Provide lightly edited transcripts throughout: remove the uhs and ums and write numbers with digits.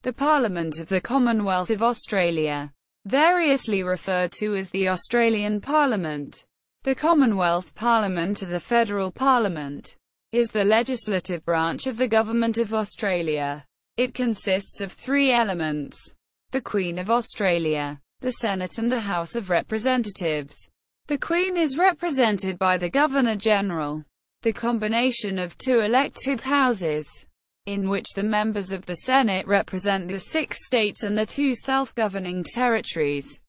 The Parliament of the Commonwealth of Australia, variously referred to as the Australian Parliament, the Commonwealth Parliament or the Federal Parliament, is the legislative branch of the Government of Australia. It consists of three elements: the Queen of Australia, the Senate and the House of Representatives. The Queen is represented by the Governor-General, the combination of two elected houses, in which the members of the Senate represent the 6 states and the 2 self-governing territories,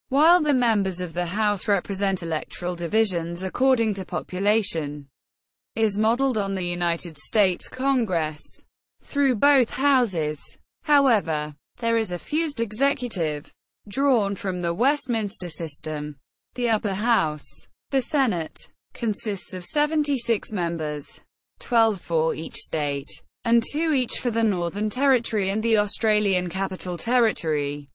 while the members of the House represent electoral divisions according to population. Is modelled on the United States Congress through both houses. However, there is a fused executive, drawn from the Westminster System. The upper house, the Senate, consists of 76 members, 12 for each state, and 2 each for the Northern Territory and the Australian Capital Territory.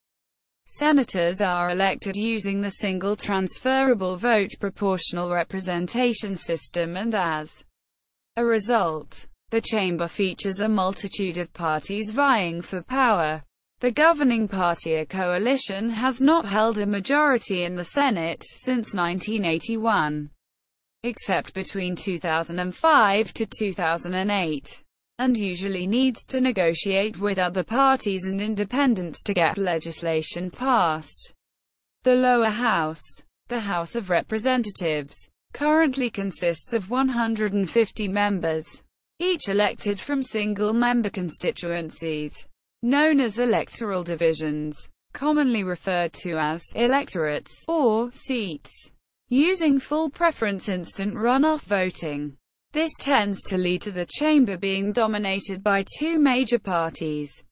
Senators are elected using the single transferable vote proportional representation system, and as a result, the chamber features a multitude of parties vying for power. The governing party or coalition has not held a majority in the Senate since 1981, except between 2005 to 2008, and usually needs to negotiate with other parties and independents to get legislation passed. The lower house, the House of Representatives, currently consists of 150 members, each elected from single-member constituencies, known as electoral divisions, commonly referred to as electorates or seats, using full preference instant runoff voting. This tends to lead to the chamber being dominated by 2 major parties: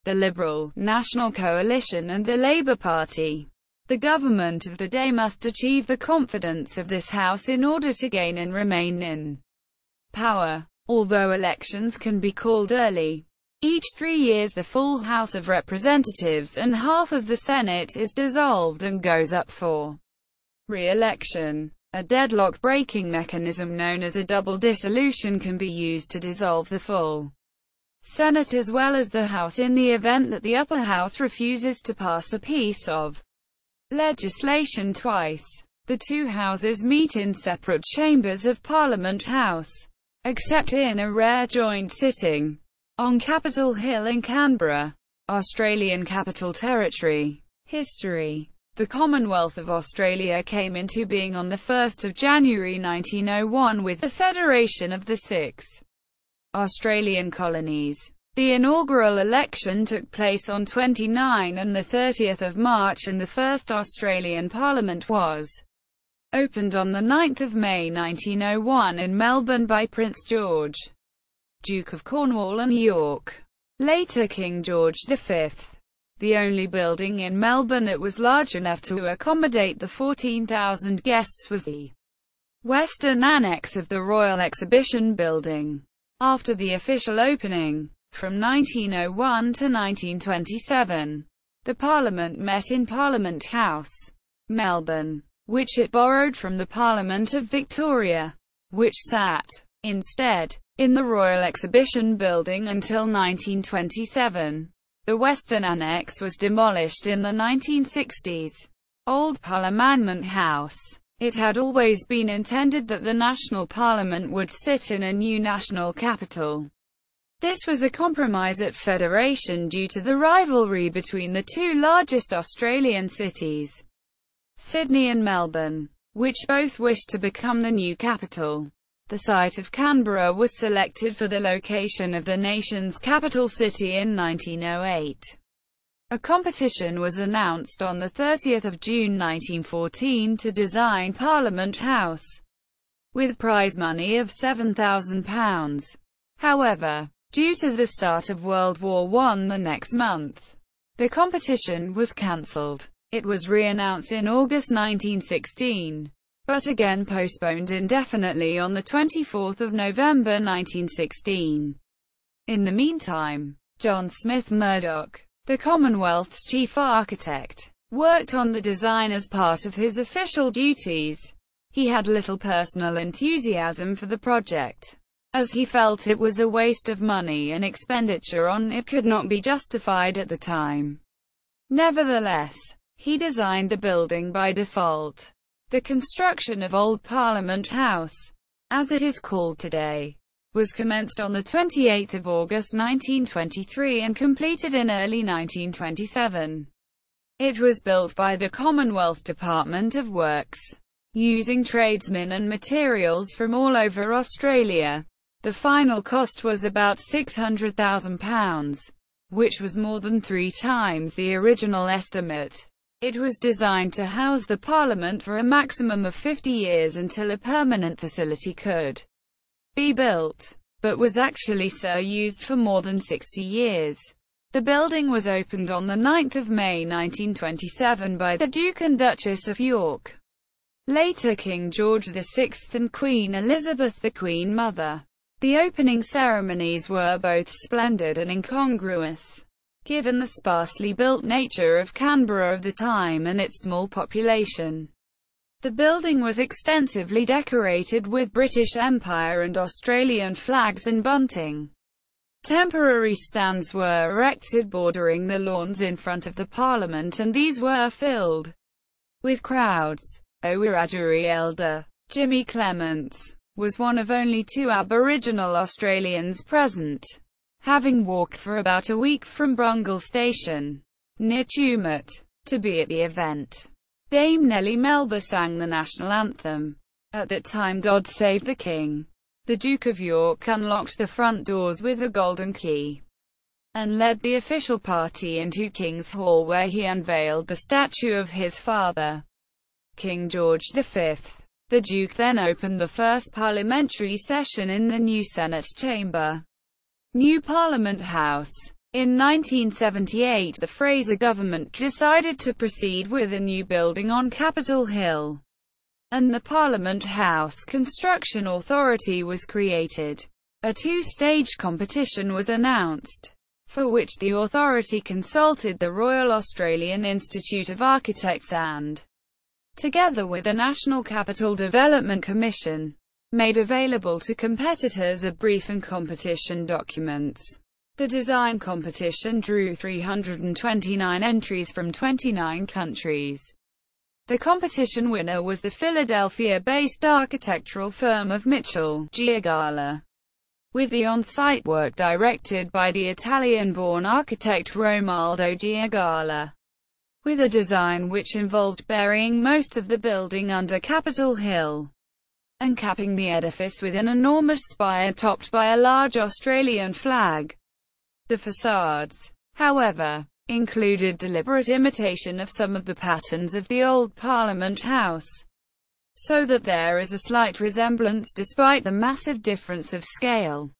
the Liberal National Coalition and the Labour Party. The government of the day must achieve the confidence of this House in order to gain and remain in power. Although elections can be called early, each 3 years the full House of Representatives and half of the Senate is dissolved and goes up for re-election. A deadlock-breaking mechanism known as a double dissolution can be used to dissolve the full Senate as well as the House in the event that the upper house refuses to pass a piece of legislation twice. The 2 houses meet in separate chambers of Parliament House, except in a rare joint sitting, on Capitol Hill in Canberra, Australian Capital Territory. History. The Commonwealth of Australia came into being on 1 January 1901 with the Federation of the 6 Australian colonies. The inaugural election took place on 29 and 30 March, and the first Australian Parliament was opened on 9 May 1901 in Melbourne by Prince George, Duke of Cornwall and York, later King George V. The only building in Melbourne that was large enough to accommodate the 14,000 guests was the Western Annex of the Royal Exhibition Building. After the official opening, from 1901 to 1927, the Parliament met in Parliament House, Melbourne, which it borrowed from the Parliament of Victoria, which sat, instead, in the Royal Exhibition Building until 1927. The Western Annex was demolished in the 1960s. Old Parliament House. It had always been intended that the National Parliament would sit in a new national capital. This was a compromise at Federation due to the rivalry between the 2 largest Australian cities, Sydney and Melbourne, which both wished to become the new capital. The site of Canberra was selected for the location of the nation's capital city in 1908. A competition was announced on 30 June 1914 to design Parliament House, with prize money of £7,000. However, due to the start of World War I the next month, the competition was cancelled. It was re-announced in August 1916, but again postponed indefinitely on 24 November 1916. In the meantime, John Smith Murdoch, the Commonwealth's chief architect, worked on the design as part of his official duties. He had little personal enthusiasm for the project, as he felt it was a waste of money and expenditure on it could not be justified at the time. Nevertheless, he designed the building by default. The construction of Old Parliament House, as it is called today, was commenced on 28 August 1923 and completed in early 1927. It was built by the Commonwealth Department of Works, using tradesmen and materials from all over Australia. The final cost was about £600,000, which was more than 3 times the original estimate. It was designed to house the Parliament for a maximum of 50 years until a permanent facility could be built, but was actually used for more than 60 years. The building was opened on 9 May 1927 by the Duke and Duchess of York, later King George VI and Queen Elizabeth the Queen Mother. The opening ceremonies were both splendid and incongruous, given the sparsely built nature of Canberra of the time and its small population. The building was extensively decorated with British Empire and Australian flags and bunting. Temporary stands were erected bordering the lawns in front of the Parliament, and these were filled with crowds. Wiradjuri elder Jimmy Clements was one of only 2 Aboriginal Australians present, having walked for about a week from Brungle Station, near Tumut, to be at the event. Dame Nellie Melba sang the national anthem. At that time, God Save the King. The Duke of York unlocked the front doors with a golden key, and led the official party into King's Hall, where he unveiled the statue of his father, King George V. The Duke then opened the first parliamentary session in the new Senate chamber, New Parliament House. In 1978, the Fraser government decided to proceed with a new building on Capitol Hill, and the Parliament House Construction Authority was created. A 2-stage competition was announced, for which the authority consulted the Royal Australian Institute of Architects and, together with the National Capital Development Commission, made available to competitors a brief and competition documents. The design competition drew 329 entries from 29 countries. The competition winner was the Philadelphia-based architectural firm of Mitchell Giagala, with the on-site work directed by the Italian-born architect Romualdo Giagala, with a design which involved burying most of the building under Capitol Hill, and capping the edifice with an enormous spire topped by a large Australian flag. The facades, however, included deliberate imitation of some of the patterns of the old Parliament House, so that there is a slight resemblance despite the massive difference of scale.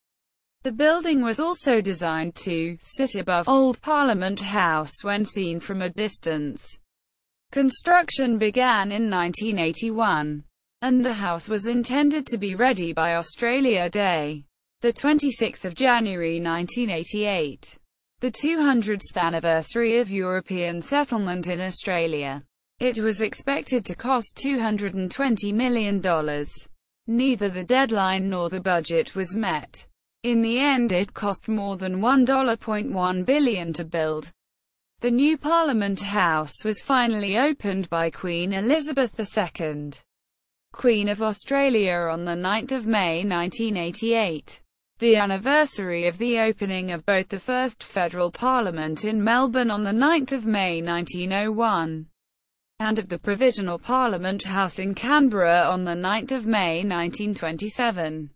The building was also designed to sit above Old Parliament House when seen from a distance. Construction began in 1981, and the house was intended to be ready by Australia Day, the 26th of January 1988, the 200th anniversary of European settlement in Australia. It was expected to cost $220 million. Neither the deadline nor the budget was met. In the end, it cost more than $1.1 billion to build. The new Parliament House was finally opened by Queen Elizabeth II, Queen of Australia, on 9 May 1988. The anniversary of the opening of both the first federal parliament in Melbourne on 9 May 1901, and of the Provisional Parliament House in Canberra on 9 May 1927.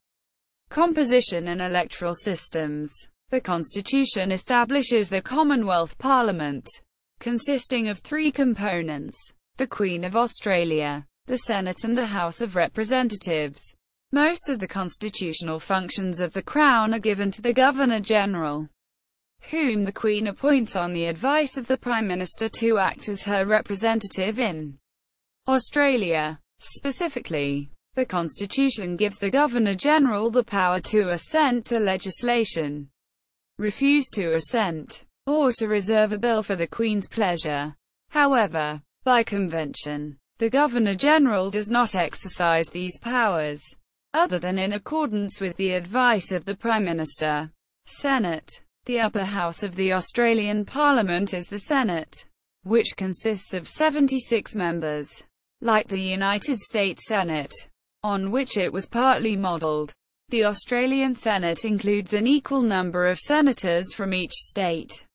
Composition and electoral systems. The Constitution establishes the Commonwealth Parliament, consisting of 3 components: the Queen of Australia, the Senate and the House of Representatives. Most of the constitutional functions of the Crown are given to the Governor-General, whom the Queen appoints on the advice of the Prime Minister to act as her representative in Australia. Specifically, the Constitution gives the Governor-General the power to assent to legislation, refuse to assent, or to reserve a bill for the Queen's pleasure. However, by convention, the Governor-General does not exercise these powers. other than in accordance with the advice of the Prime Minister. Senate. The upper house of the Australian Parliament is the Senate, which consists of 76 members. Like the United States Senate, on which it was partly modelled, the Australian Senate includes an equal number of senators from each state,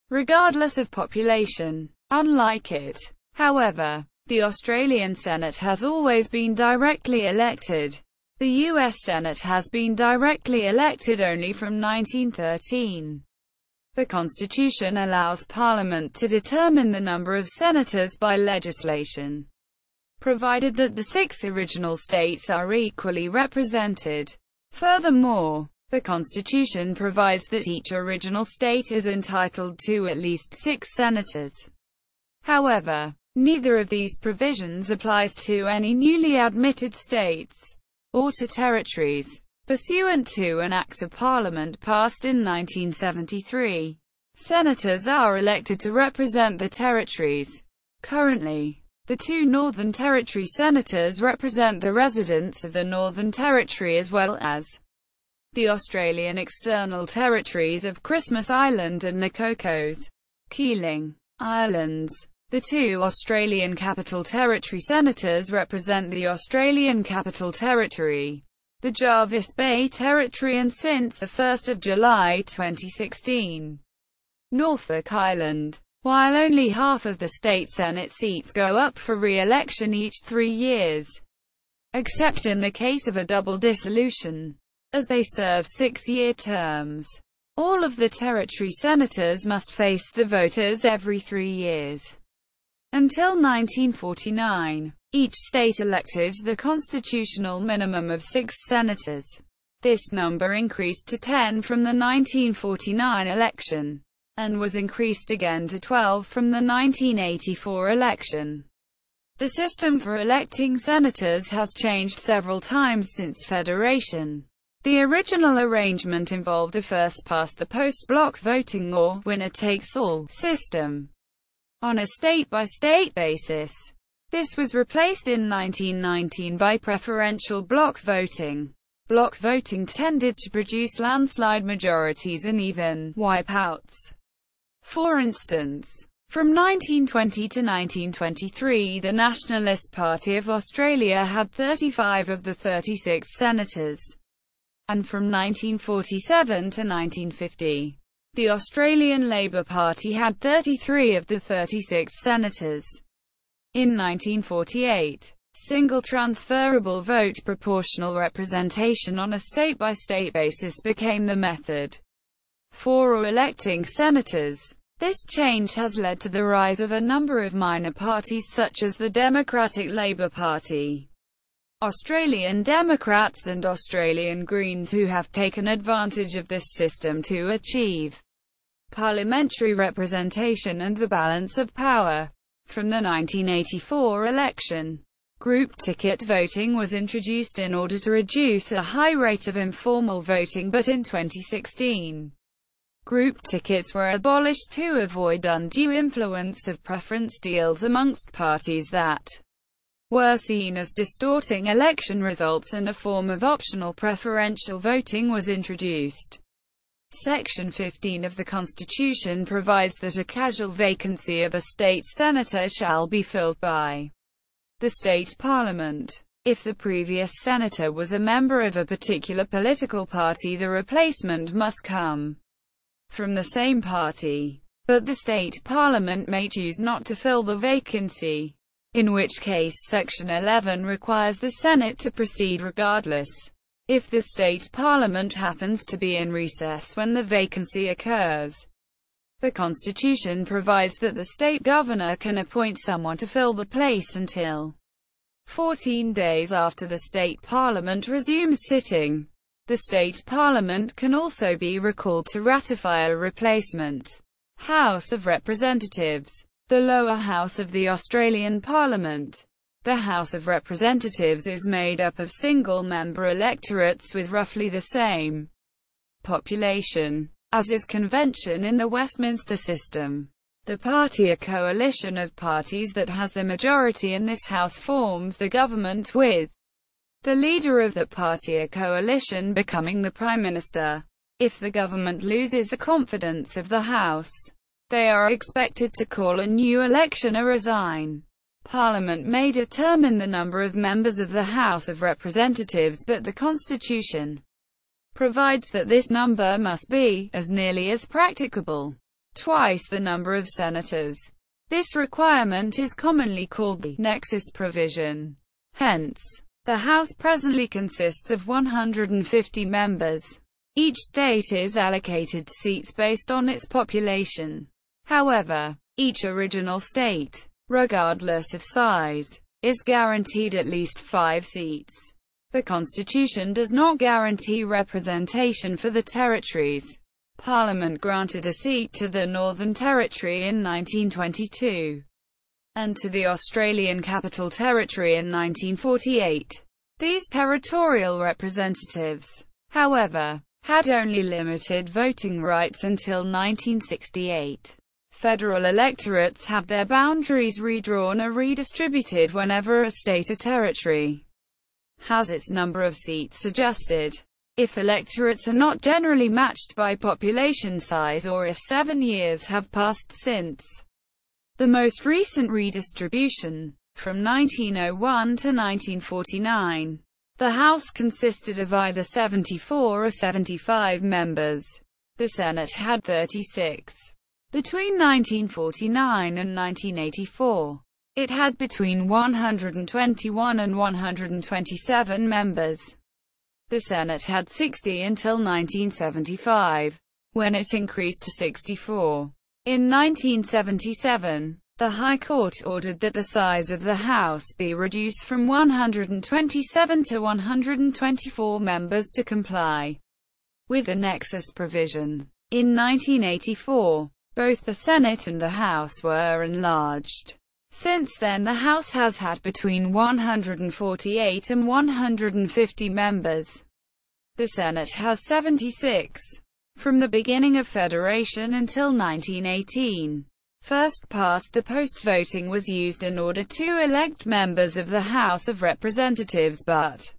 regardless of population. Unlike it, however, the Australian Senate has always been directly elected. The US Senate has been directly elected only from 1913. The Constitution allows Parliament to determine the number of senators by legislation, provided that the 6 original states are equally represented. Furthermore, the Constitution provides that each original state is entitled to at least 6 senators. However, neither of these provisions applies to any newly admitted states or to territories. Pursuant to an Act of Parliament passed in 1973, senators are elected to represent the territories. Currently, the 2 Northern Territory senators represent the residents of the Northern Territory as well as the Australian external territories of Christmas Island and the Cocos Keeling Islands. The 2 Australian Capital Territory senators represent the Australian Capital Territory, the Jervis Bay Territory and since 1 July 2016, Norfolk Island. While only half of the state Senate seats go up for re-election each 3 years, except in the case of a double dissolution, as they serve 6-year terms. All of the territory senators must face the voters every 3 years. Until 1949, each state elected the constitutional minimum of 6 senators. This number increased to 10 from the 1949 election, and was increased again to 12 from the 1984 election. The system for electing senators has changed several times since Federation. The original arrangement involved a first-past-the-post block voting or winner-takes-all system on a state-by-state basis. This was replaced in 1919 by preferential block voting. Block voting tended to produce landslide majorities and even wipeouts. For instance, from 1920 to 1923 the Nationalist Party of Australia had 35 of the 36 senators, and from 1947 to 1950, the Australian Labor Party had 33 of the 36 senators. In 1948, single transferable vote proportional representation on a state-by-state basis became the method for electing senators. This change has led to the rise of a number of minor parties such as the Democratic Labour Party, Australian Democrats and Australian Greens, who have taken advantage of this system to achieve parliamentary representation and the balance of power. From the 1984 election, group ticket voting was introduced in order to reduce a high rate of informal voting, but in 2016, group tickets were abolished to avoid undue influence of preference deals amongst parties that were seen as distorting election results, and a form of optional preferential voting was introduced. Section 15 of the Constitution provides that a casual vacancy of a state senator shall be filled by the state parliament. If the previous senator was a member of a particular political party, the replacement must come from the same party, but the state parliament may choose not to fill the vacancy, in which case Section 11 requires the Senate to proceed regardless, if the state parliament happens to be in recess when the vacancy occurs. The Constitution provides that the state governor can appoint someone to fill the place until 14 days after the state parliament resumes sitting. The state parliament can also be recalled to ratify a replacement. House of Representatives. The lower house of the Australian Parliament. The House of Representatives is made up of single-member electorates with roughly the same population as is convention in the Westminster System. The party, a coalition of parties that has the majority in this house, forms the government with the leader of that party or coalition becoming the Prime Minister. If the government loses the confidence of the House, they are expected to call a new election or resign. Parliament may determine the number of members of the House of Representatives, but the Constitution provides that this number must be, as nearly as practicable, twice the number of senators. This requirement is commonly called the nexus provision. Hence, the House presently consists of 150 members. Each state is allocated seats based on its population. However, each original state, regardless of size, is guaranteed at least 5 seats. The Constitution does not guarantee representation for the territories. Parliament granted a seat to the Northern Territory in 1922, and to the Australian Capital Territory in 1948. These territorial representatives, however, had only limited voting rights until 1968. Federal electorates have their boundaries redrawn or redistributed whenever a state or territory has its number of seats adjusted. If electorates are not generally matched by population size, or if 7 years have passed since the most recent redistribution, from 1901 to 1949, the House consisted of either 74 or 75 members. The Senate had 36. Between 1949 and 1984, it had between 121 and 127 members. The Senate had 60 until 1975, when it increased to 64. In 1977, the High Court ordered that the size of the House be reduced from 127 to 124 members to comply with the nexus provision. In 1984, both the Senate and the House were enlarged. Since then, the House has had between 148 and 150 members. The Senate has 76. From the beginning of Federation until 1918, first past the post voting was used in order to elect members of the House of Representatives, but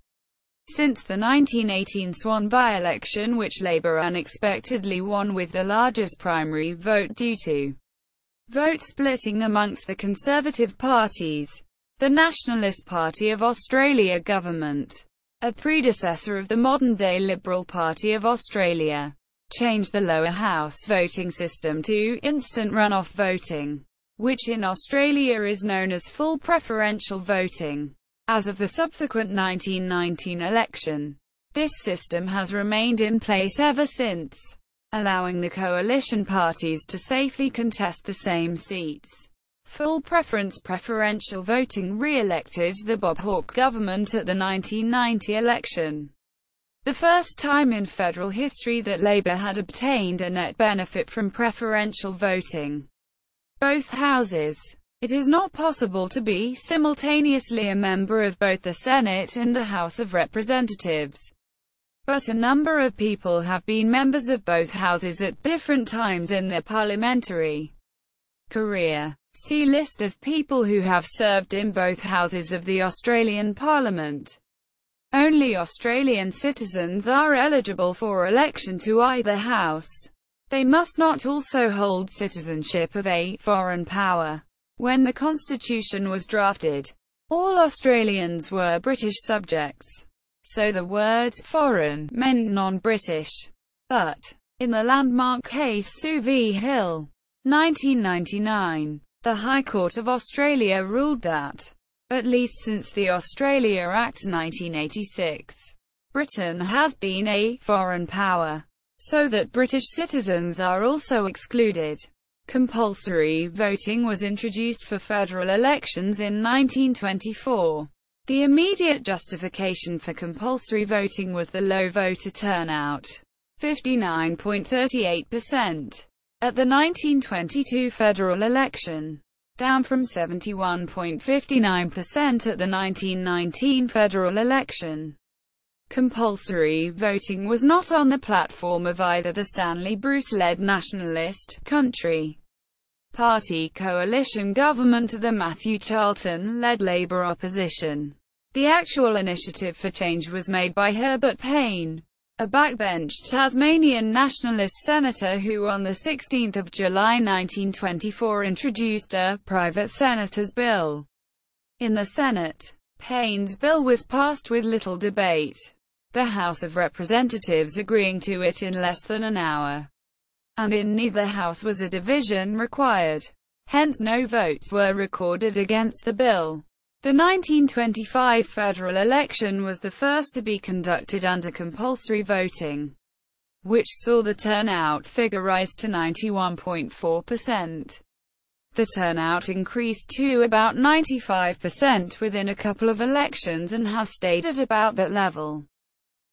since the 1918 Swan by-election, which Labour unexpectedly won with the largest primary vote due to vote splitting amongst the Conservative parties, the Nationalist Party of Australia government, a predecessor of the modern-day Liberal Party of Australia, changed the lower house voting system to instant runoff voting, which in Australia is known as full preferential voting. As of the subsequent 1919 election, this system has remained in place ever since, allowing the coalition parties to safely contest the same seats. Full preferential voting re-elected the Bob Hawke government at the 1990 election, the first time in federal history that Labour had obtained a net benefit from preferential voting. Both houses. It is not possible to be simultaneously a member of both the Senate and the House of Representatives, but a number of people have been members of both houses at different times in their parliamentary career. See list of people who have served in both houses of the Australian Parliament. Only Australian citizens are eligible for election to either house. They must not also hold citizenship of a foreign power. When the Constitution was drafted, all Australians were British subjects, so the word foreign meant non-British. But, in the landmark case Sue v. Hill, 1999, the High Court of Australia ruled that, at least since the Australia Act 1986, Britain has been a foreign power, so that British citizens are also excluded. Compulsory voting was introduced for federal elections in 1924. The immediate justification for compulsory voting was the low voter turnout, 59.38%, at the 1922 federal election, down from 71.59% at the 1919 federal election. Compulsory voting was not on the platform of either the Stanley Bruce-led Nationalist Country Party coalition government or the Matthew Charlton-led Labour opposition. The actual initiative for change was made by Herbert Payne, a backbenched Tasmanian nationalist senator who on 16 July 1924 introduced a private senator's bill. In the Senate, Payne's bill was passed with little debate, the House of Representatives agreeing to it in less than an hour. And in neither house was a division required. Hence no votes were recorded against the bill. The 1925 federal election was the first to be conducted under compulsory voting, which saw the turnout figure rise to 91.4%. The turnout increased to about 95% within a couple of elections and has stayed at about that level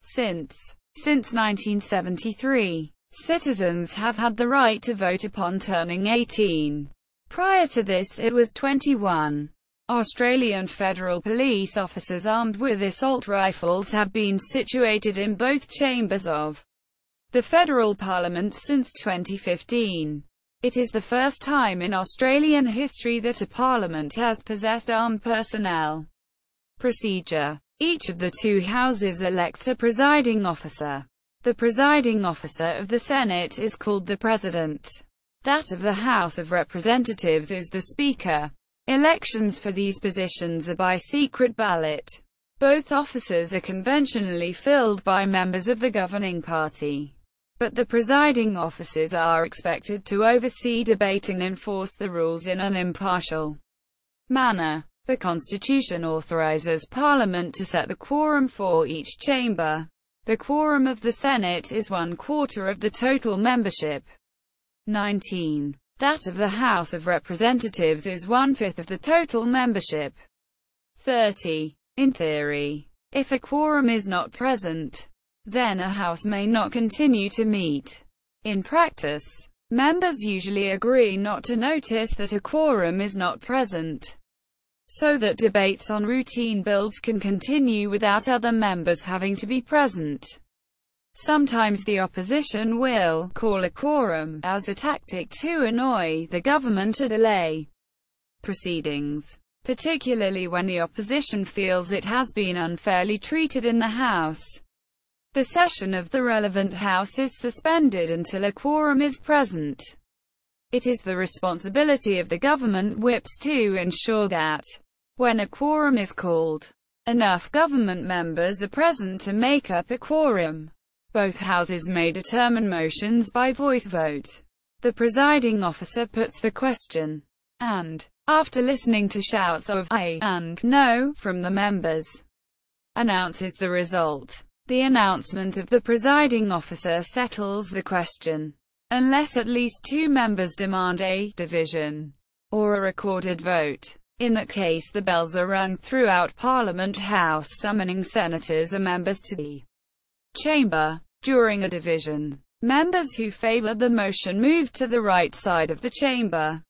since 1973. Citizens have had the right to vote upon turning 18. Prior to this it was 21. Australian federal police officers armed with assault rifles have been situated in both chambers of the federal parliament since 2015. It is the first time in Australian history that a parliament has possessed armed personnel. Procedure. Each of the two houses elects a presiding officer. The presiding officer of the Senate is called the President. That of the House of Representatives is the Speaker. Elections for these positions are by secret ballot. Both offices are conventionally filled by members of the governing party. But the presiding officers are expected to oversee debate and enforce the rules in an impartial manner. The Constitution authorizes Parliament to set the quorum for each chamber. The quorum of the Senate is 1/4 of the total membership. 19. That of the House of Representatives is 1/5 of the total membership. 30. In theory, if a quorum is not present, then a House may not continue to meet. In practice, members usually agree not to notice that a quorum is not present, so that debates on routine bills can continue without other members having to be present. Sometimes the opposition will call a quorum as a tactic to annoy the government or delay proceedings, particularly when the opposition feels it has been unfairly treated in the House. The session of the relevant House is suspended until a quorum is present. It is the responsibility of the government whips to ensure that, when a quorum is called, enough government members are present to make up a quorum. Both houses may determine motions by voice vote. The presiding officer puts the question, and, after listening to shouts of aye and no from the members, announces the result. The announcement of the presiding officer settles the question, unless at least two members demand a division, or a recorded vote. In that case the bells are rung throughout Parliament House summoning senators or members to the chamber. During a division, members who favor the motion move to the right side of the chamber,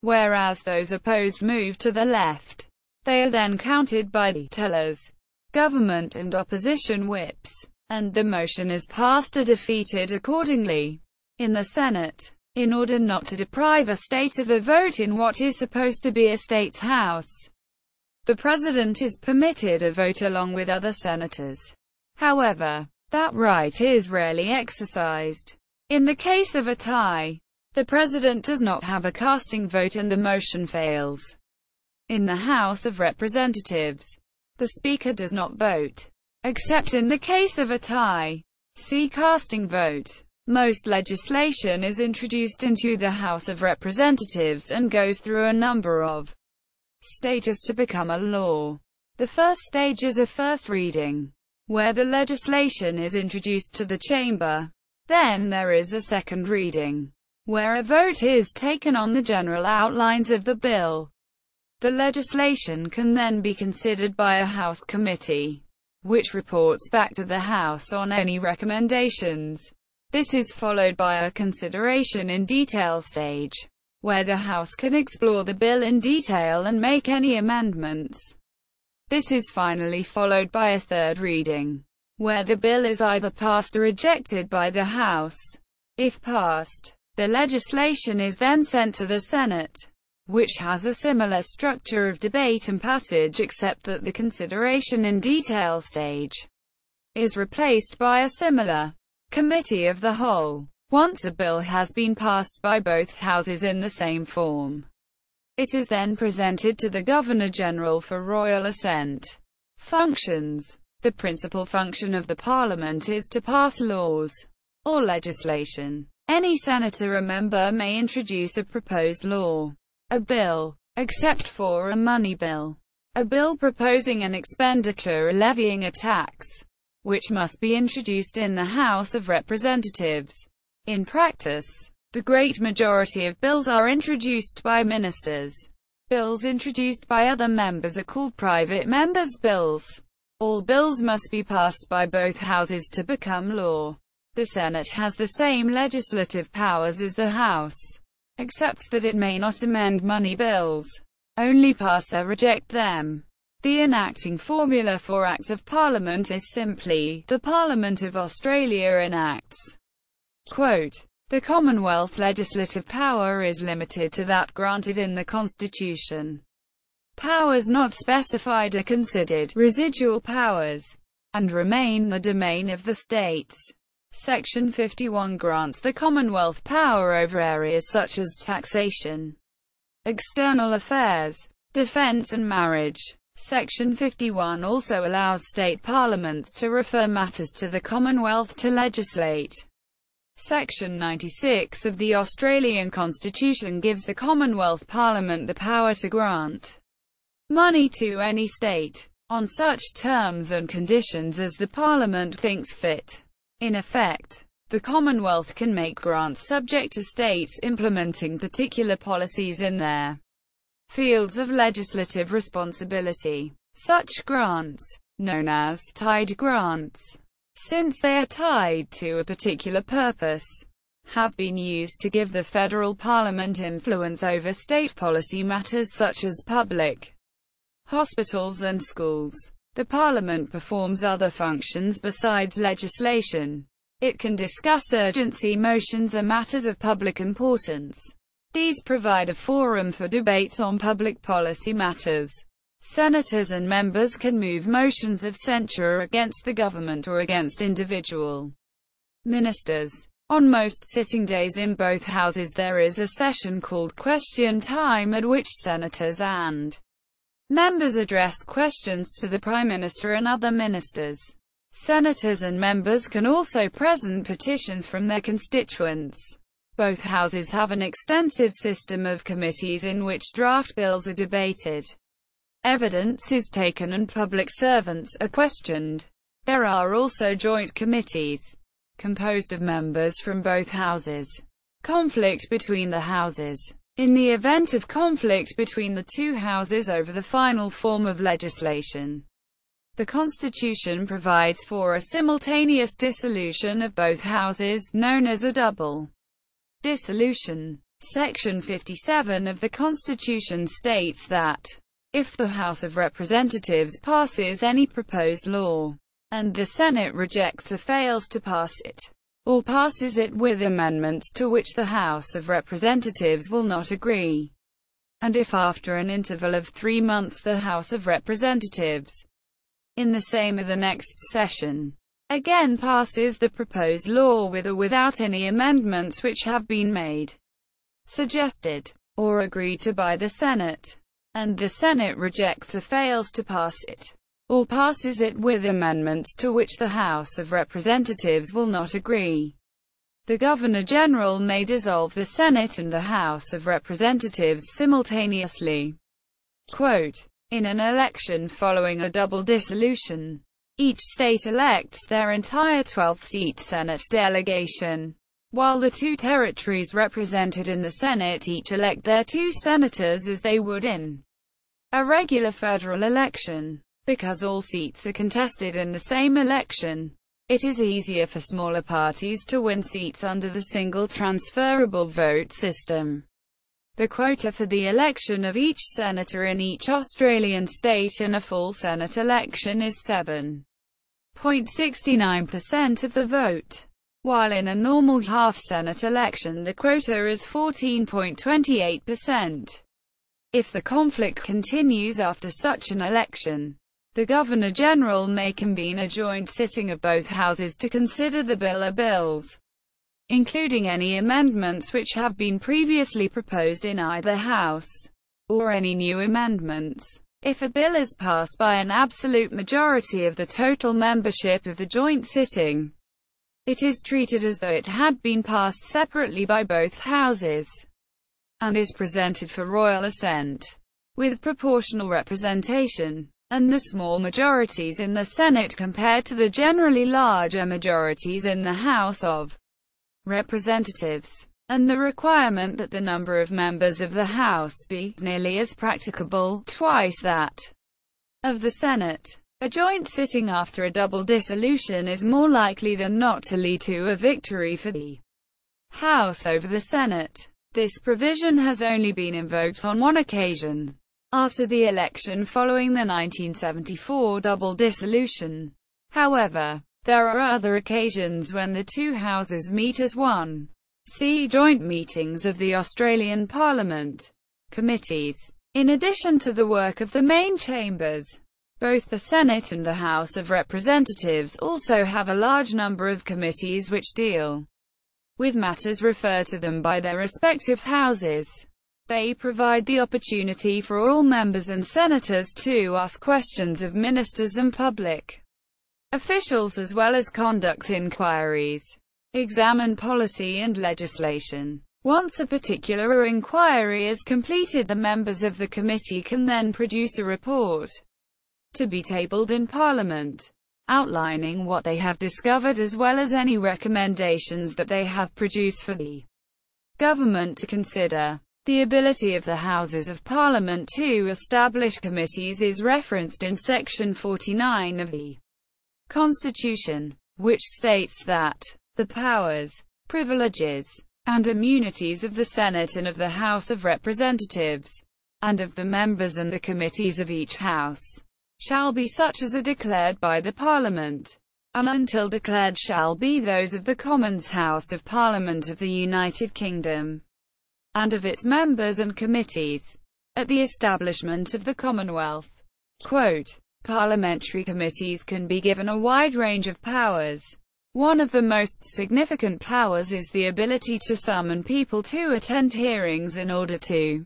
whereas those opposed move to the left. They are then counted by the tellers, government and opposition whips, and the motion is passed or defeated accordingly. In the Senate, in order not to deprive a state of a vote in what is supposed to be a state's house, the president is permitted a vote along with other senators. However, that right is rarely exercised. In the case of a tie, the president does not have a casting vote and the motion fails. In the House of Representatives, the Speaker does not vote, except in the case of a tie. See casting vote. Most legislation is introduced into the House of Representatives and goes through a number of stages to become a law. The first stage is a first reading, where the legislation is introduced to the chamber. Then there is a second reading, where a vote is taken on the general outlines of the bill. The legislation can then be considered by a House committee, which reports back to the House on any recommendations. This is followed by a consideration in detail stage, where the House can explore the bill in detail and make any amendments. This is finally followed by a third reading, where the bill is either passed or rejected by the House. If passed, the legislation is then sent to the Senate, which has a similar structure of debate and passage except that the consideration in detail stage is replaced by a similar committee of the whole. Once a bill has been passed by both houses in the same form, it is then presented to the Governor-General for royal assent. Functions. The principal function of the Parliament is to pass laws or legislation. Any senator or member may introduce a proposed law, a bill, except for a money bill, a bill proposing an expenditure or levying a tax, which must be introduced in the House of Representatives. In practice, the great majority of bills are introduced by ministers. Bills introduced by other members are called private members' bills. All bills must be passed by both houses to become law. The Senate has the same legislative powers as the House, except that it may not amend money bills, only pass or reject them. The enacting formula for Acts of Parliament is simply, the Parliament of Australia enacts. Quote, the Commonwealth legislative power is limited to that granted in the Constitution. Powers not specified are considered residual powers, and remain the domain of the states. Section 51 grants the Commonwealth power over areas such as taxation, external affairs, defence and marriage. Section 51 also allows state parliaments to refer matters to the Commonwealth to legislate. Section 96 of the Australian Constitution gives the Commonwealth Parliament the power to grant money to any state, on such terms and conditions as the Parliament thinks fit. In effect, the Commonwealth can make grants subject to states implementing particular policies in their fields of legislative responsibility. Such grants, known as tied grants, since they are tied to a particular purpose, have been used to give the federal parliament influence over state policy matters such as public hospitals and schools. The parliament performs other functions besides legislation. It can discuss urgency motions or matters of public importance. These provide a forum for debates on public policy matters. Senators and members can move motions of censure against the government or against individual ministers. On most sitting days in both houses there is a session called question time at which senators and members address questions to the Prime Minister and other ministers. Senators and members can also present petitions from their constituents. Both houses have an extensive system of committees in which draft bills are debated. Evidence is taken and public servants are questioned. There are also joint committees, composed of members from both houses. Conflict between the houses. In the event of conflict between the two houses over the final form of legislation, the Constitution provides for a simultaneous dissolution of both houses, known as a double dissolution. Section 57 of the Constitution states that if the House of Representatives passes any proposed law, and the Senate rejects or fails to pass it, or passes it with amendments to which the House of Representatives will not agree, and if after an interval of 3 months the House of Representatives, in the same or the next session, again passes the proposed law with or without any amendments which have been made, suggested, or agreed to by the Senate, and the Senate rejects or fails to pass it, or passes it with amendments to which the House of Representatives will not agree, the Governor-General may dissolve the Senate and the House of Representatives simultaneously. Quote, in an election following a double dissolution, each state elects their entire 12th-seat Senate delegation, while the two territories represented in the Senate each elect their 2 senators as they would in a regular federal election. Because all seats are contested in the same election, it is easier for smaller parties to win seats under the single transferable vote system. The quota for the election of each senator in each Australian state in a full Senate election is 7.69% of the vote, while in a normal half-Senate election the quota is 14.28%. If the conflict continues after such an election, the Governor-General may convene a joint sitting of both houses to consider the bill or bills, including any amendments which have been previously proposed in either house, or any new amendments. If a bill is passed by an absolute majority of the total membership of the joint sitting, it is treated as though it had been passed separately by both houses, and is presented for royal assent. With proportional representation, and the small majorities in the Senate compared to the generally larger majorities in the House of Representatives, and the requirement that the number of members of the House be, nearly as practicable, twice that of the Senate, a joint sitting after a double dissolution is more likely than not to lead to a victory for the House over the Senate. This provision has only been invoked on one occasion, after the election following the 1974 double dissolution. However, there are other occasions when the two houses meet as one. See Joint Meetings of the Australian Parliament. Committees. In addition to the work of the main chambers, both the Senate and the House of Representatives also have a large number of committees which deal with matters referred to them by their respective houses. They provide the opportunity for all members and senators to ask questions of ministers and public officials, as well as conduct inquiries, examine policy and legislation. Once a particular inquiry is completed, the members of the committee can then produce a report to be tabled in Parliament, outlining what they have discovered as well as any recommendations that they have produced for the government to consider. The ability of the Houses of Parliament to establish committees is referenced in Section 49 of the Constitution, which states that the powers, privileges, and immunities of the Senate and of the House of Representatives, and of the members and the committees of each House, shall be such as are declared by the Parliament, and until declared shall be those of the Commons House of Parliament of the United Kingdom, and of its members and committees. At the establishment of the Commonwealth, quote, parliamentary committees can be given a wide range of powers. One of the most significant powers is the ability to summon people to attend hearings in order to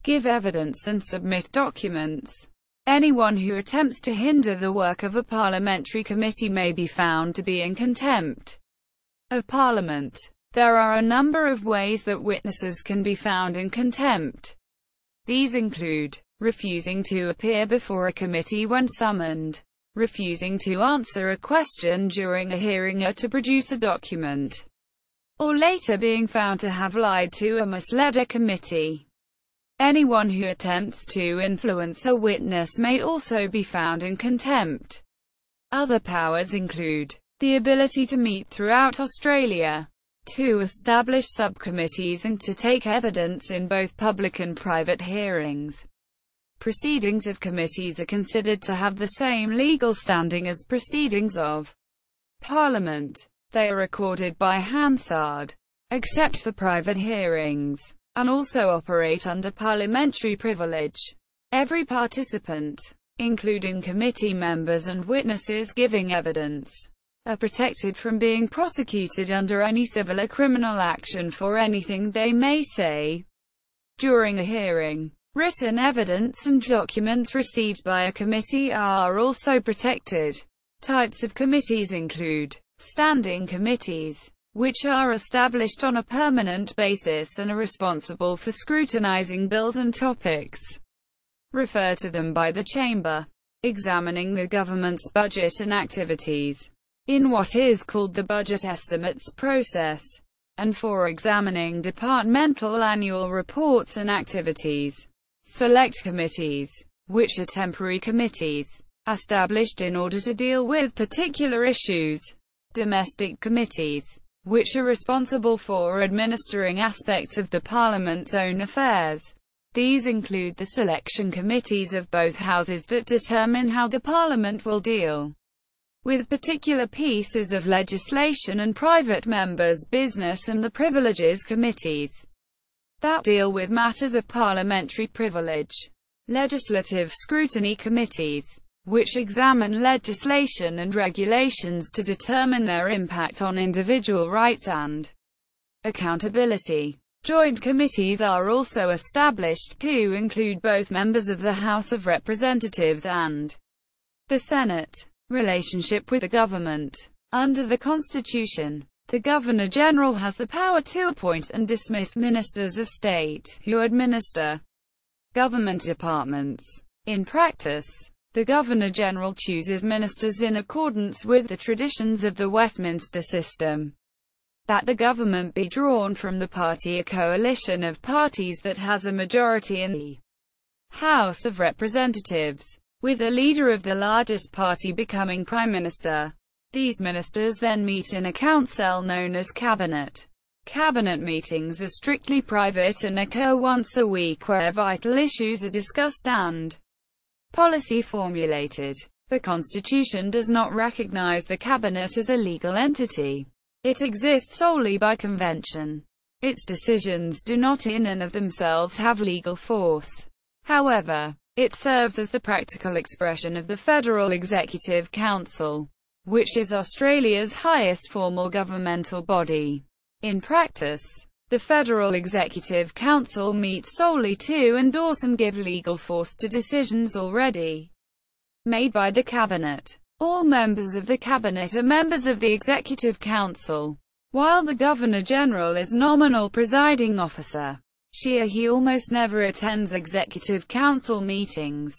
give evidence and submit documents. Anyone who attempts to hinder the work of a parliamentary committee may be found to be in contempt of Parliament. There are a number of ways that witnesses can be found in contempt. These include refusing to appear before a committee when summoned, refusing to answer a question during a hearing or to produce a document, or later being found to have lied to or misled a committee. Anyone who attempts to influence a witness may also be found in contempt. Other powers include the ability to meet throughout Australia, to establish subcommittees and to take evidence in both public and private hearings. Proceedings of committees are considered to have the same legal standing as proceedings of Parliament. They are recorded by Hansard, except for private hearings, and also operate under parliamentary privilege. Every participant, including committee members and witnesses giving evidence, are protected from being prosecuted under any civil or criminal action for anything they may say during a hearing. Written evidence and documents received by a committee are also protected. Types of committees include standing committees, which are established on a permanent basis and are responsible for scrutinizing bills and topics referred to them by the Chamber, examining the government's budget and activities in what is called the budget estimates process, and for examining departmental annual reports and activities. Select committees, which are temporary committees, established in order to deal with particular issues. Domestic committees, which are responsible for administering aspects of the Parliament's own affairs. These include the selection committees of both houses that determine how the Parliament will deal with particular pieces of legislation and private members' business, and the privileges committees, that deal with matters of parliamentary privilege. Legislative scrutiny committees, which examine legislation and regulations to determine their impact on individual rights and accountability. Joint committees are also established to include both members of the House of Representatives and the Senate. Relationship with the government. Under the Constitution, the Governor-General has the power to appoint and dismiss ministers of state, who administer government departments. In practice, the Governor-General chooses ministers in accordance with the traditions of the Westminster System. That the government be drawn from the party or coalition of parties that has a majority in the House of Representatives, with the leader of the largest party becoming Prime Minister. These ministers then meet in a council known as Cabinet. Cabinet meetings are strictly private and occur once a week, where vital issues are discussed and policy formulated. The Constitution does not recognize the Cabinet as a legal entity. It exists solely by convention. Its decisions do not in and of themselves have legal force. However, it serves as the practical expression of the Federal Executive Council, which is Australia's highest formal governmental body. In practice, the Federal Executive Council meets solely to endorse and give legal force to decisions already made by the Cabinet. All members of the Cabinet are members of the Executive Council, while the Governor-General is nominal presiding officer. She or he almost never attends Executive Council meetings.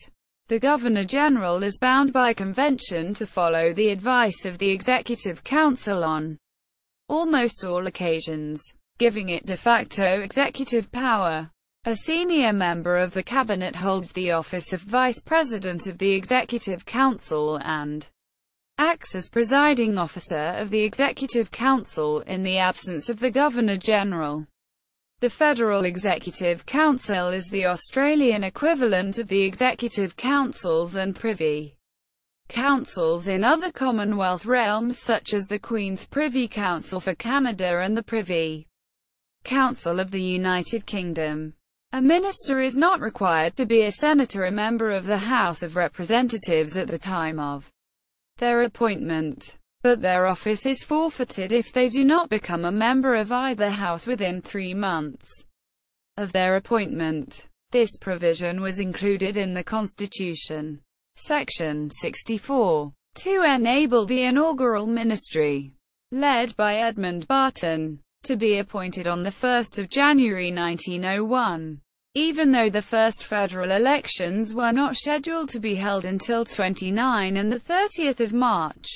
The Governor-General is bound by convention to follow the advice of the Executive Council on almost all occasions, giving it de facto executive power. A senior member of the Cabinet holds the office of Vice President of the Executive Council and acts as presiding officer of the Executive Council in the absence of the Governor-General. The Federal Executive Council is the Australian equivalent of the Executive Councils and Privy Councils in other Commonwealth realms, such as the Queen's Privy Council for Canada and the Privy Council of the United Kingdom. A minister is not required to be a senator or a member of the House of Representatives at the time of their appointment, but their office is forfeited if they do not become a member of either house within 3 months of their appointment. This provision was included in the Constitution, Section 64, to enable the inaugural ministry, led by Edmund Barton, to be appointed on 1 January 1901, even though the first federal elections were not scheduled to be held until 29 and 30 March.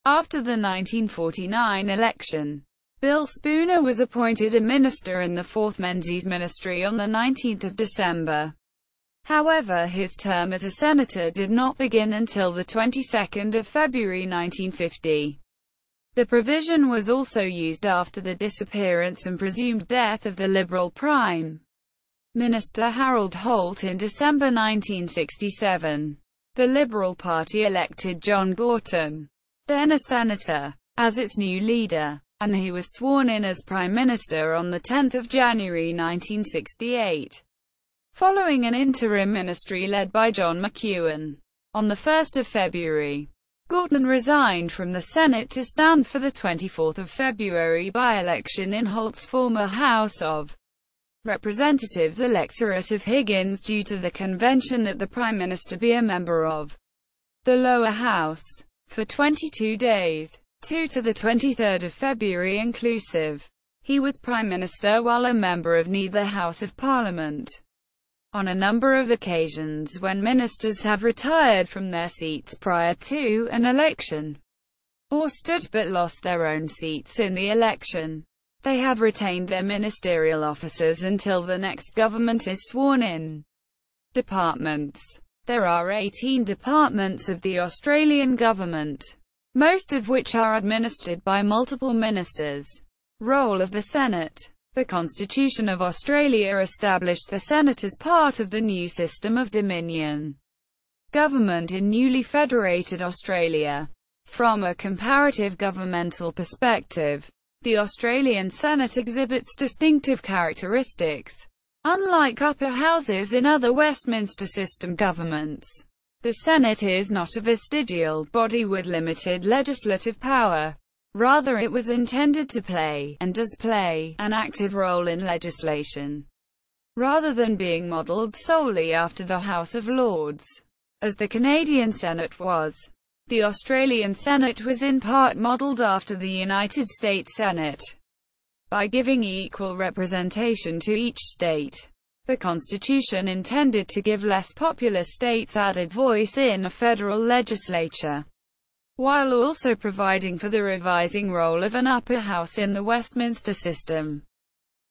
After the 1949 election, Bill Spooner was appointed a minister in the Fourth Menzies Ministry on 19 December. However, his term as a senator did not begin until the 22nd of February 1950. The provision was also used after the disappearance and presumed death of the Liberal Prime Minister Harold Holt in December 1967. The Liberal Party elected John Gorton, then a senator, as its new leader, and he was sworn in as Prime Minister on 10 January 1968, following an interim ministry led by John McEwen. On 1 February, Gorton resigned from the Senate to stand for the 24 February by-election in Holt's former House of Representatives electorate of Higgins due to the convention that the Prime Minister be a member of the lower house for 22 days, 2 to the 23rd of February inclusive. He was Prime Minister while a member of neither House of Parliament. On a number of occasions when ministers have retired from their seats prior to an election, or stood but lost their own seats in the election, they have retained their ministerial offices until the next government is sworn in. Departments. There are 18 departments of the Australian government, most of which are administered by multiple ministers. Role of the Senate. The Constitution of Australia established the Senate as part of the new system of Dominion government in newly federated Australia. From a comparative governmental perspective, The Australian Senate exhibits distinctive characteristics. Unlike upper houses in other Westminster System governments, the Senate is not a vestigial body with limited legislative power. Rather, it was intended to play, and does play, an active role in legislation, rather than being modelled solely after the House of Lords, as the Canadian Senate was. The Australian Senate was in part modelled after the United States Senate, by giving equal representation to each state. The Constitution intended to give less populous states added voice in a federal legislature, while also providing for the revising role of an upper house in the Westminster System.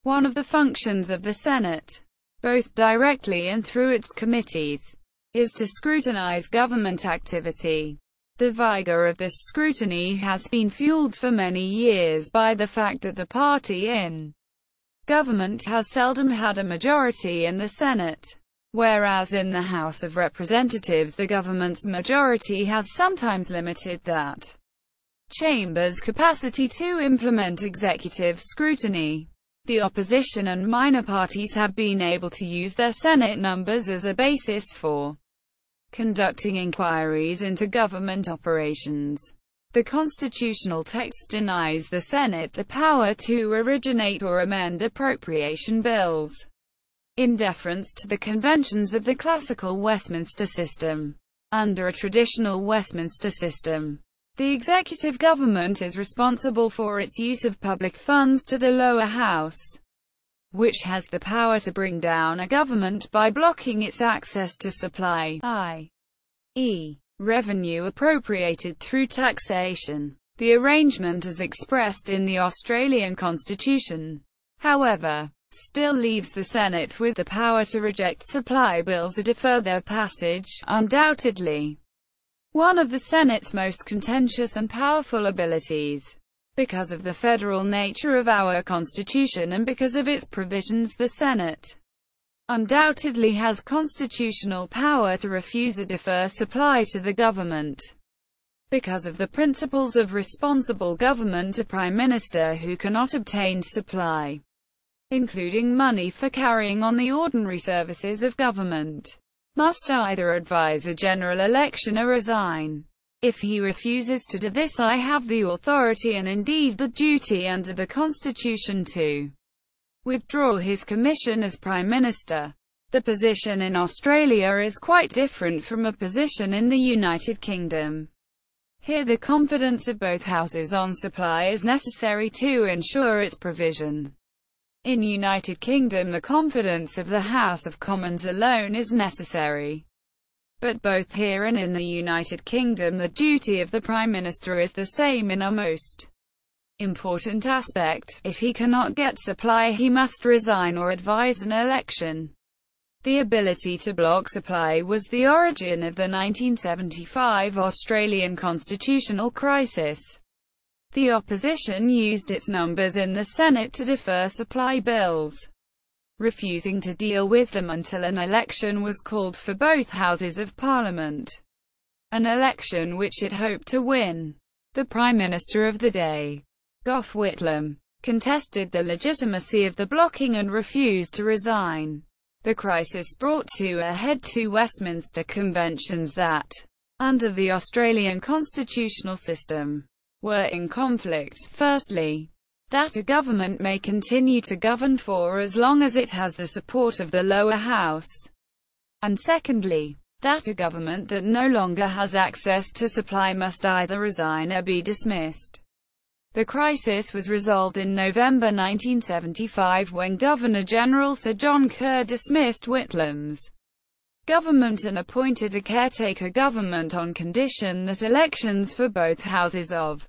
One of the functions of the Senate, both directly and through its committees, is to scrutinize government activity. The vigor of this scrutiny has been fueled for many years by the fact that the party in government has seldom had a majority in the Senate, whereas in the House of Representatives the government's majority has sometimes limited that chamber's capacity to implement executive scrutiny. The opposition and minor parties have been able to use their Senate numbers as a basis for conducting inquiries into government operations. The constitutional text denies the Senate the power to originate or amend appropriation bills, in deference to the conventions of the classical Westminster System. Under a traditional Westminster System, the executive government is responsible for its use of public funds to the lower house, which has the power to bring down a government by blocking its access to supply, i.e., revenue appropriated through taxation. The arrangement as expressed in the Australian Constitution, however, still leaves the Senate with the power to reject supply bills or defer their passage. Undoubtedly, one of the Senate's most contentious and powerful abilities. Because of the federal nature of our Constitution and because of its provisions, the Senate undoubtedly has constitutional power to refuse or defer supply to the government. Because of the principles of responsible government, a Prime Minister who cannot obtain supply, including money for carrying on the ordinary services of government, must either advise a general election or resign. If he refuses to do this, I have the authority and indeed the duty under the Constitution to withdraw his commission as Prime Minister. The position in Australia is quite different from a position in the United Kingdom. Here the confidence of both houses on supply is necessary to ensure its provision. In United Kingdom the confidence of the House of Commons alone is necessary. But both here and in the United Kingdom the duty of the Prime Minister is the same in a most important aspect. If he cannot get supply, he must resign or advise an election. The ability to block supply was the origin of the 1975 Australian constitutional crisis. The opposition used its numbers in the Senate to defer supply bills, refusing to deal with them until an election was called for both houses of Parliament, an election which it hoped to win. The Prime Minister of the day, Gough Whitlam, contested the legitimacy of the blocking and refused to resign. The crisis brought to a head two Westminster conventions that, under the Australian constitutional system, were in conflict. Firstly, that a government may continue to govern for as long as it has the support of the lower house, and secondly, that a government that no longer has access to supply must either resign or be dismissed. The crisis was resolved in November 1975 when Governor-General Sir John Kerr dismissed Whitlam's government and appointed a caretaker government on condition that elections for both houses of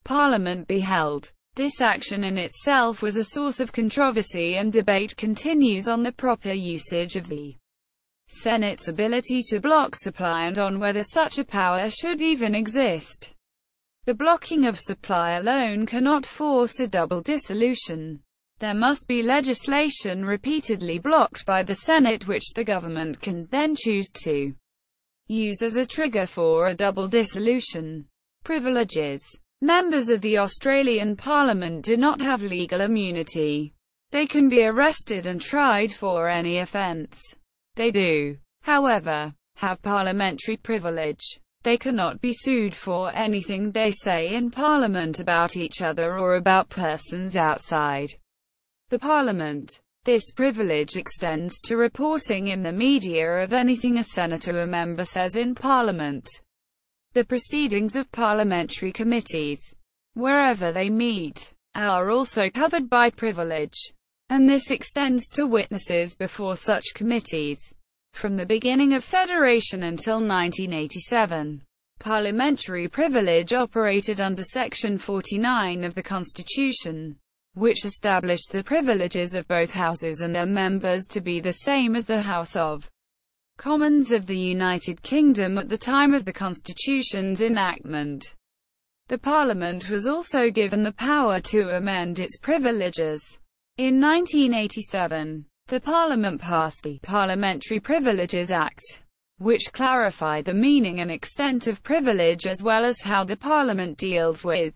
Parliament be held. This action in itself was a source of controversy, and debate continues on the proper usage of the Senate's ability to block supply and on whether such a power should even exist. The blocking of supply alone cannot force a double dissolution. There must be legislation repeatedly blocked by the Senate which the government can then choose to use as a trigger for a double dissolution. Privileges. Members of the Australian Parliament do not have legal immunity. They can be arrested and tried for any offence. They do, however, have parliamentary privilege. They cannot be sued for anything they say in Parliament about each other or about persons outside the Parliament. This privilege extends to reporting in the media of anything a senator or member says in Parliament. The proceedings of parliamentary committees, wherever they meet, are also covered by privilege, and this extends to witnesses before such committees. From the beginning of Federation until 1987, parliamentary privilege operated under Section 49 of the Constitution, which established the privileges of both houses and their members to be the same as the House of Commons of the United Kingdom at the time of the Constitution's enactment. The Parliament was also given the power to amend its privileges. In 1987, the Parliament passed the Parliamentary Privileges Act, which clarified the meaning and extent of privilege as well as how the Parliament deals with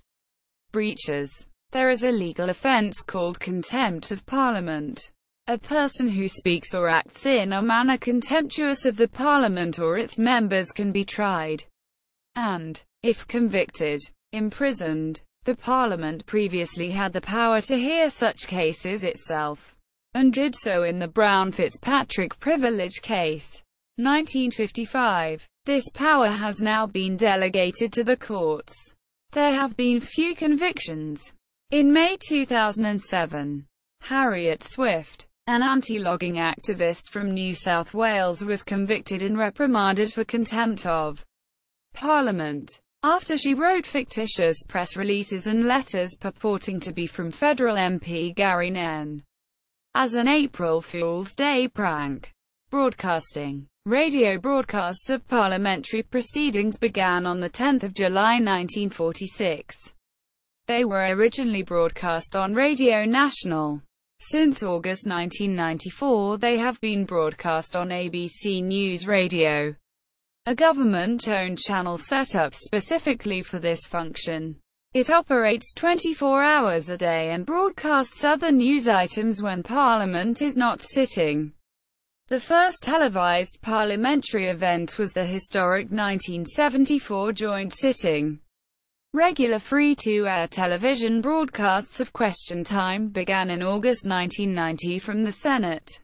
breaches. There is a legal offence called contempt of Parliament. A person who speaks or acts in a manner contemptuous of the Parliament or its members can be tried and, if convicted, imprisoned. The Parliament previously had the power to hear such cases itself, and did so in the Brown-Fitzpatrick privilege case, 1955. This power has now been delegated to the courts. There have been few convictions. In May 2007, Harriet Swift, an anti-logging activist from New South Wales, was convicted and reprimanded for contempt of Parliament, after she wrote fictitious press releases and letters purporting to be from federal MP Gary Nenn as an April Fool's Day prank. Broadcasting. Radio broadcasts of parliamentary proceedings began on 10 July 1946. They were originally broadcast on Radio National. Since August 1994 they have been broadcast on ABC News Radio, a government-owned channel set up specifically for this function. It operates 24 hours a day and broadcasts other news items when Parliament is not sitting. The first televised parliamentary event was the historic 1974 joint sitting. Regular free-to-air television broadcasts of Question Time began in August 1990 from the Senate,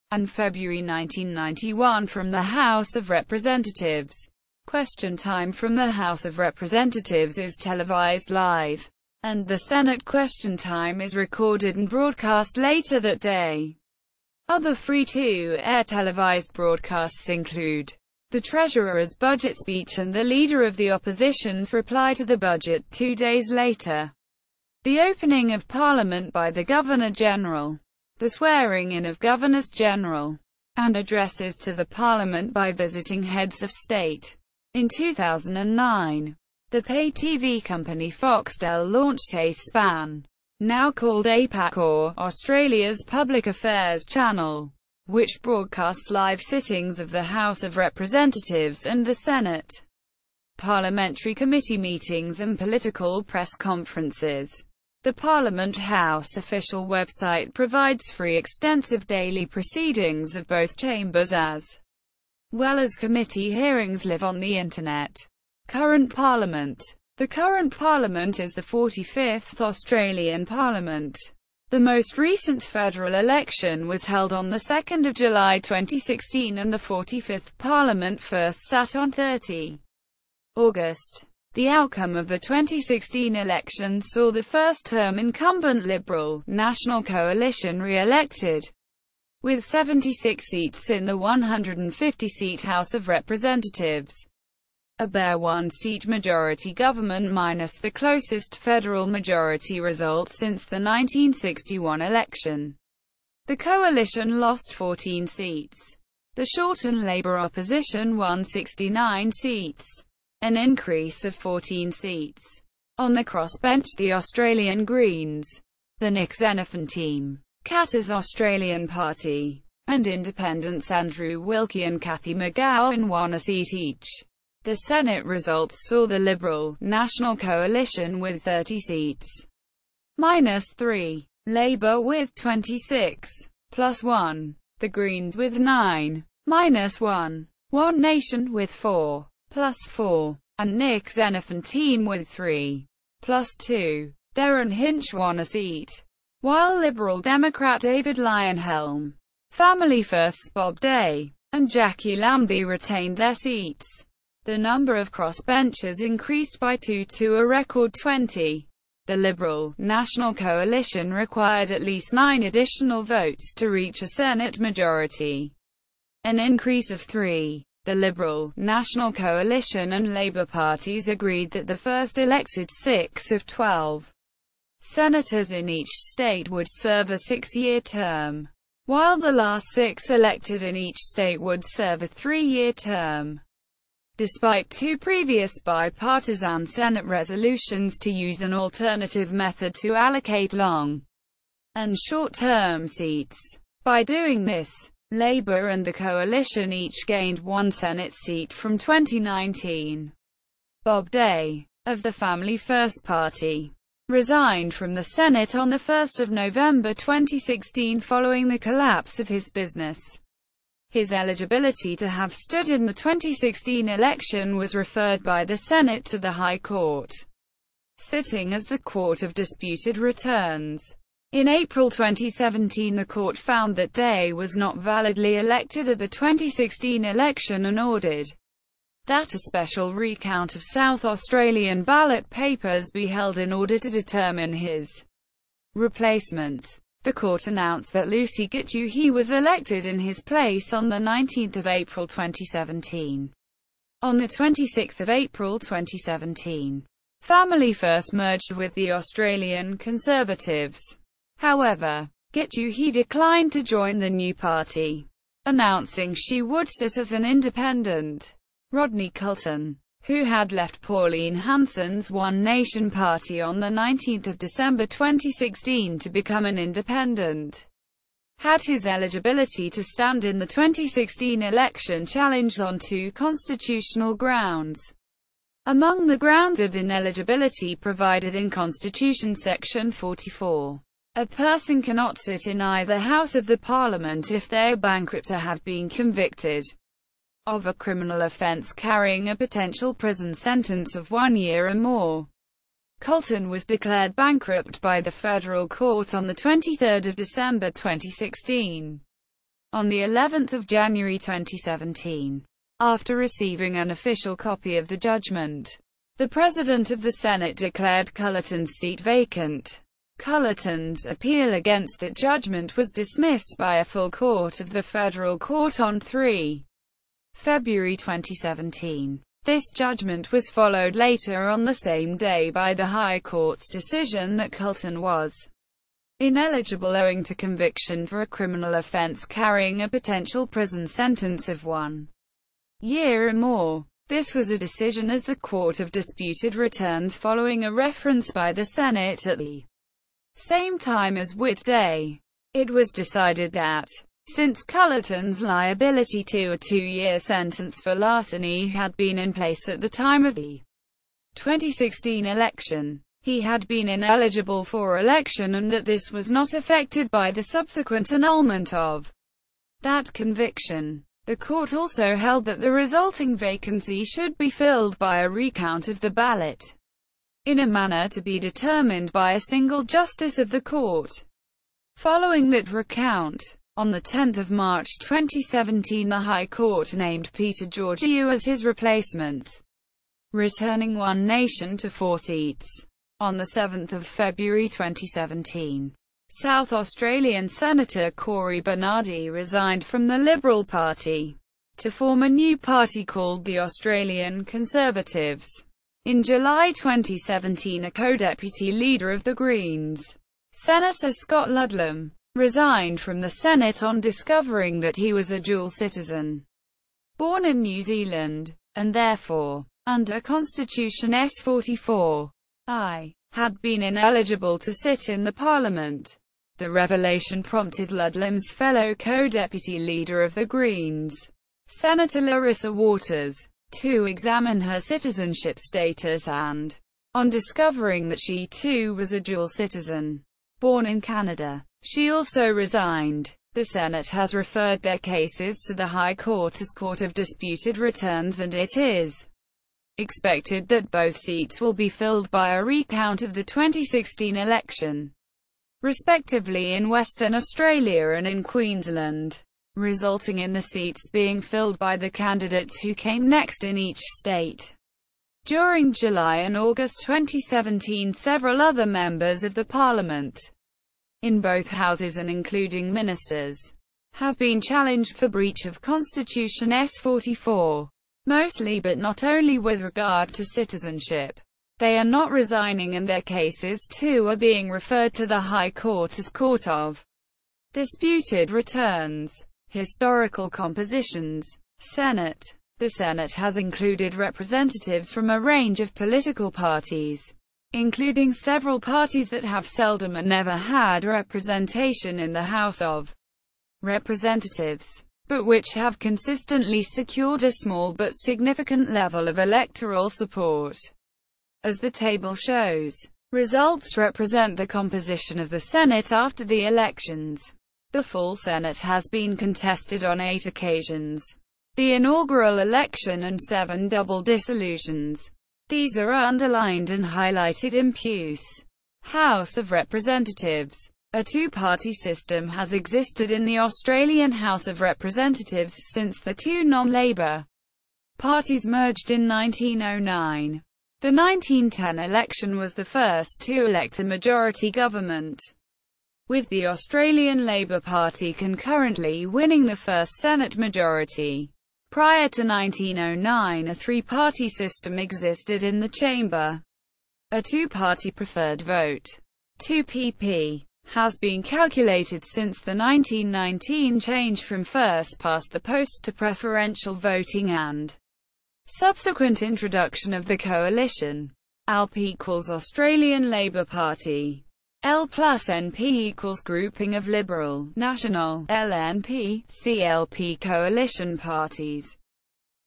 and February 1991 from the House of Representatives. Question Time from the House of Representatives is televised live, and the Senate Question Time is recorded and broadcast later that day. Other free-to-air televised broadcasts include the Treasurer's budget speech and the Leader of the Opposition's reply to the budget 2 days later, the opening of Parliament by the Governor-General, the swearing-in of Governors-General, and addresses to the Parliament by visiting heads of state. In 2009, the pay TV company Foxtel launched A-Span, now called APAC or Australia's Public Affairs Channel, which broadcasts live sittings of the House of Representatives and the Senate, parliamentary committee meetings and political press conferences. The Parliament House official website provides free extensive daily proceedings of both chambers as well as committee hearings live on the Internet. Current Parliament. The current Parliament is the 45th Australian Parliament. The most recent federal election was held on 2 July 2016 and the 45th Parliament first sat on 30 August. The outcome of the 2016 election saw the first-term incumbent Liberal National Coalition re-elected, with 76 seats in the 150-seat House of Representatives. A bare one-seat majority government minus the closest federal majority result since the 1961 election. The coalition lost 14 seats. The Shorten Labour opposition won 69 seats, an increase of 14 seats. On the crossbench, the Australian Greens, the Nick Xenophon team, Katter's Australian Party, and independents Andrew Wilkie and Cathy McGowan won a seat each. The Senate results saw the Liberal National Coalition with 30 seats, -3, Labour with 26, +1, the Greens with 9, -1, One Nation with 4, +4, and Nick Xenophon with 3, +2. Darren Hinch won a seat, while Liberal Democrat David Lyon-Helm, Family First's Bob Day, and Jackie Lambie retained their seats. The number of crossbenchers increased by 2 to a record 20. The Liberal National Coalition required at least 9 additional votes to reach a Senate majority, an increase of 3. The Liberal National Coalition and Labour parties agreed that the first elected 6 of 12 senators in each state would serve a 6-year term, while the last 6 elected in each state would serve a 3-year term. Despite 2 previous bipartisan Senate resolutions to use an alternative method to allocate long and short-term seats. By doing this, Labour and the coalition each gained 1 Senate seat from 2019. Bob Day, of the Family First Party, resigned from the Senate on 1 November 2016 following the collapse of his business. His eligibility to have stood in the 2016 election was referred by the Senate to the High Court, sitting as the Court of Disputed Returns. In April 2017, the court found that Day was not validly elected at the 2016 election and ordered that a special recount of South Australian ballot papers be held in order to determine his replacement. The court announced that Lucy Gittuhi was elected in his place on 19 April 2017. On 26 April 2017, Family First merged with the Australian Conservatives. However, Gittuhi declined to join the new party, announcing she would sit as an independent. Rodney Coulton, who had left Pauline Hanson's One Nation party on 19 December 2016 to become an independent, had his eligibility to stand in the 2016 election challenged on 2 constitutional grounds. Among the grounds of ineligibility provided in Constitution Section 44. A person cannot sit in either house of the Parliament if they are bankrupt or have been convicted of a criminal offence carrying a potential prison sentence of 1 year or more. Coulton was declared bankrupt by the federal court on 23 December 2016. On the 11th of January 2017, after receiving an official copy of the judgment, the President of the Senate declared Coulton's seat vacant. Coulton's appeal against that judgment was dismissed by a full court of the federal court on 3 February 2017. This judgment was followed later on the same day by the High Court's decision that Coulton was ineligible owing to conviction for a criminal offence carrying a potential prison sentence of 1 year or more. This was a decision as the Court of Disputed Returns following a reference by the Senate at the same time as with Day. It was decided that, since Coulton's liability to a 2-year sentence for larceny had been in place at the time of the 2016 election, he had been ineligible for election and that this was not affected by the subsequent annulment of that conviction. The court also held that the resulting vacancy should be filled by a recount of the ballot, in a manner to be determined by a single justice of the court. Following that recount, on 10 March 2017 the High Court named Peter Georgiou as his replacement, returning One Nation to 4 seats. On 7 February 2017, South Australian Senator Cory Bernardi resigned from the Liberal Party to form a new party called the Australian Conservatives. In July 2017, a co-deputy leader of the Greens, Senator Scott Ludlam, resigned from the Senate on discovering that he was a dual citizen, born in New Zealand, and therefore, under Constitution S44I, had been ineligible to sit in the Parliament. The revelation prompted Ludlam's fellow co-deputy leader of the Greens, Senator Larissa Waters, to examine her citizenship status and, on discovering that she too was a dual citizen, born in Canada, she also resigned. The Senate has referred their cases to the High Court as Court of Disputed Returns, and it is expected that both seats will be filled by a recount of the 2016 election, respectively in Western Australia and in Queensland, resulting in the seats being filled by the candidates who came next in each state. During July and August 2017, several other members of the Parliament, in both houses and including ministers, have been challenged for breach of Constitution S44, mostly but not only with regard to citizenship. They are not resigning, and their cases too are being referred to the High Court as Court of Disputed Returns. Historical compositions. Senate. The Senate has included representatives from a range of political parties, including several parties that have seldom or never had representation in the House of Representatives, but which have consistently secured a small but significant level of electoral support. As the table shows, results represent the composition of the Senate after the elections. The full Senate has been contested on 8 occasions, the inaugural election and 7 double dissolutions. These are underlined and highlighted in Puce. House of Representatives. A two-party system has existed in the Australian House of Representatives since the two non-Labor parties merged in 1909. The 1910 election was the first to elect a majority government, with the Australian Labor Party concurrently winning the first Senate majority. Prior to 1909, a three-party system existed in the chamber. A two-party preferred vote, 2PP, has been calculated since the 1919 change from first past the post to preferential voting and subsequent introduction of the coalition. ALP equals Australian Labor Party. L plus NP equals grouping of Liberal, National, LNP, CLP coalition parties,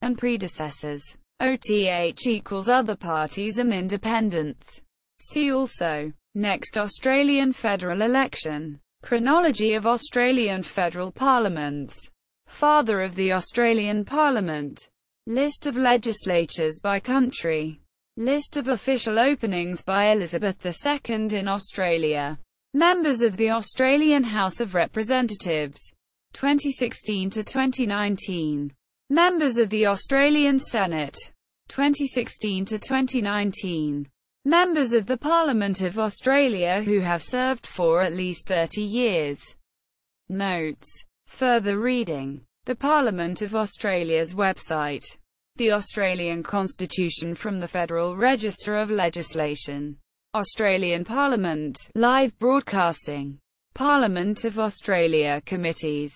and predecessors. OTH equals other parties and independents. See also. Next, Australian federal election. Chronology of Australian federal parliaments. Father of the Australian Parliament. List of legislatures by country. List of official openings by Elizabeth II in Australia. Members of the Australian House of Representatives, 2016 to 2019. Members of the Australian Senate, 2016 to 2019. Members of the Parliament of Australia who have served for at least 30 years. Notes. Further reading. The Parliament of Australia's website. The Australian Constitution from the Federal Register of Legislation. Australian Parliament, live broadcasting. Parliament of Australia committees.